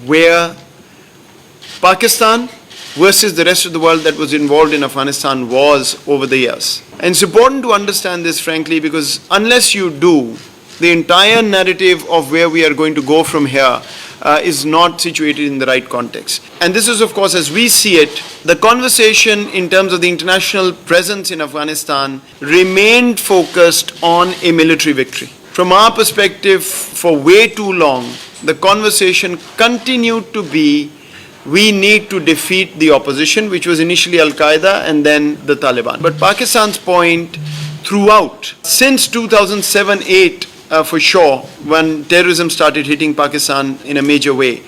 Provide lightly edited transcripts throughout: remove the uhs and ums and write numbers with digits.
where Pakistan versus the rest of the world that was involved in Afghanistan was over the years. And it's important to understand this, frankly, because unless you do, the entire narrative of where we are going to go from here is not situated in the right context. And this is, of course, as we see it, the conversation in terms of the international presence in Afghanistan remained focused on a military victory. From our perspective, for way too long, the conversation continued to be, we need to defeat the opposition, which was initially Al-Qaeda and then the Taliban. But Pakistan's point throughout, since 2007-8, for sure, when terrorism started hitting Pakistan in a major way,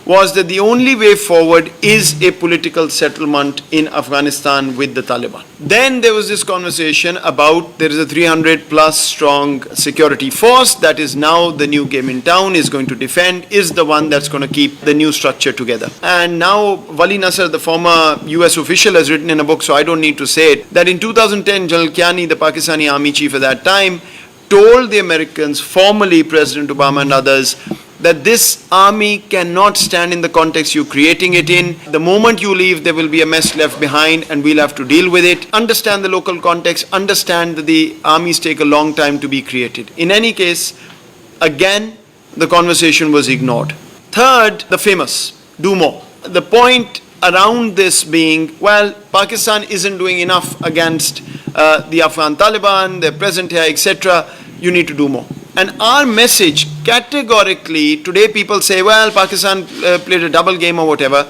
was that the only way forward is a political settlement in Afghanistan with the Taliban. Then there was this conversation about there is a 300 plus strong security force that is now the new game in town, is going to defend, is the one that's going to keep the new structure together. And now Wali Nasser, the former US official, has written in a book, so I don't need to say it, that in 2010, General Kiani, the Pakistani army chief at that time, told the Americans, formally President Obama and others, that this army cannot stand in the context you're creating it in. The moment you leave, there will be a mess left behind and we'll have to deal with it. Understand the local context, understand that the armies take a long time to be created. In any case, again, the conversation was ignored. Third, the famous, do more. The point around this being, well, Pakistan isn't doing enough against the Afghan Taliban, they're present here, etc. You need to do more. And our message categorically, today people say, well, Pakistan played a double game or whatever,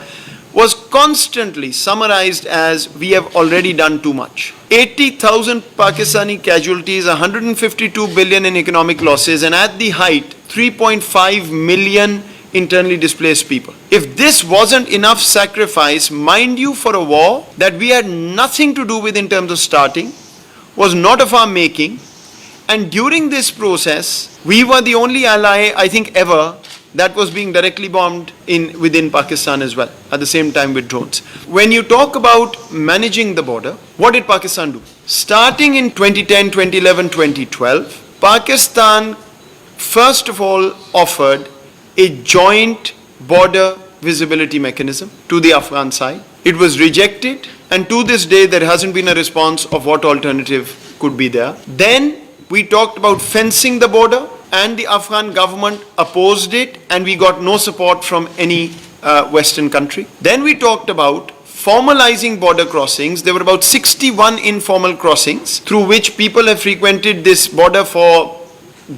was constantly summarized as, we have already done too much. 80,000 Pakistani casualties, 152 billion in economic losses, and at the height, 3.5 million internally displaced people. If this wasn't enough sacrifice, mind you, for a war that we had nothing to do with in terms of starting, was not of our making, and during this process, we were the only ally, I think, ever that was being directly bombed within Pakistan as well, at the same time with drones. When you talk about managing the border, what did Pakistan do? Starting in 2010, 2011, 2012, Pakistan first of all offered a joint border visibility mechanism to the Afghan side. It was rejected, and to this day there hasn't been a response of what alternative could be there. Then we talked about fencing the border, and the Afghan government opposed it, and we got no support from any Western country. Then we talked about formalizing border crossings. There were about 61 informal crossings through which people have frequented this border for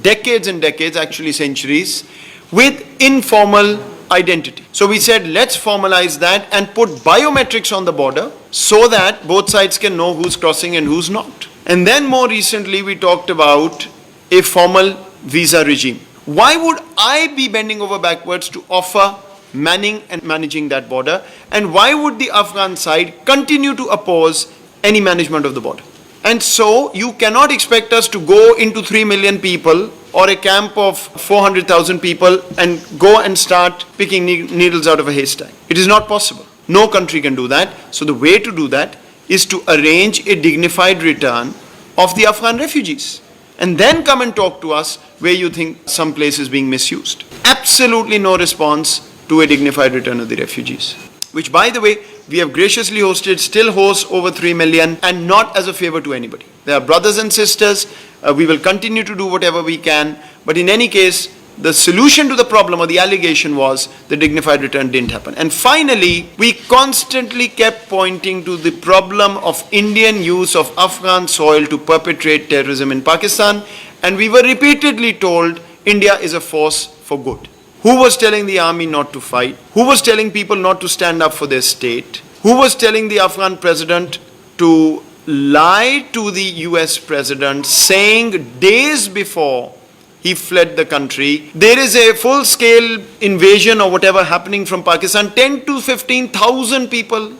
decades and decades, actually centuries, with informal identity. So we said, let's formalize that and put biometrics on the border so that both sides can know who's crossing and who's not. And then more recently, we talked about a formal visa regime. Why would I be bending over backwards to offer manning and managing that border? And why would the Afghan side continue to oppose any management of the border? And so you cannot expect us to go into 3 million people or a camp of 400,000 people and go and start picking needles out of a haystack. It is not possible. No country can do that. So the way to do that is to arrange a dignified return of the Afghan refugees. And then come and talk to us where you think some place is being misused. Absolutely no response to a dignified return of the refugees. Which, by the way, we have graciously hosted, still hosts over 3 million, and not as a favor to anybody. They are brothers and sisters. We will continue to do whatever we can. But in any case, the solution to the problem, or the allegation, was the dignified return didn't happen. And finally, we constantly kept pointing to the problem of Indian use of Afghan soil to perpetrate terrorism in Pakistan. And we were repeatedly told India is a force for good. Who was telling the army not to fight? Who was telling people not to stand up for their state? Who was telling the Afghan president to lie to the US president, saying days before he fled the country, there is a full-scale invasion or whatever happening from Pakistan, 10 to 15,000 people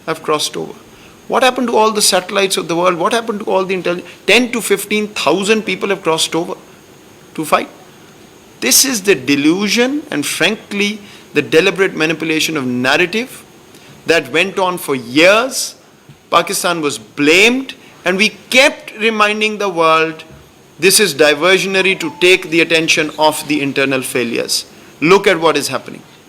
have crossed over. What happened to all the satellites of the world? What happened to all the intelligence? 10 to 15,000 people have crossed over to fight. This is the delusion and, frankly, the deliberate manipulation of narrative that went on for years. Pakistan was blamed, and we kept reminding the world, this is diversionary to take the attention off the internal failures. Look at what is happening.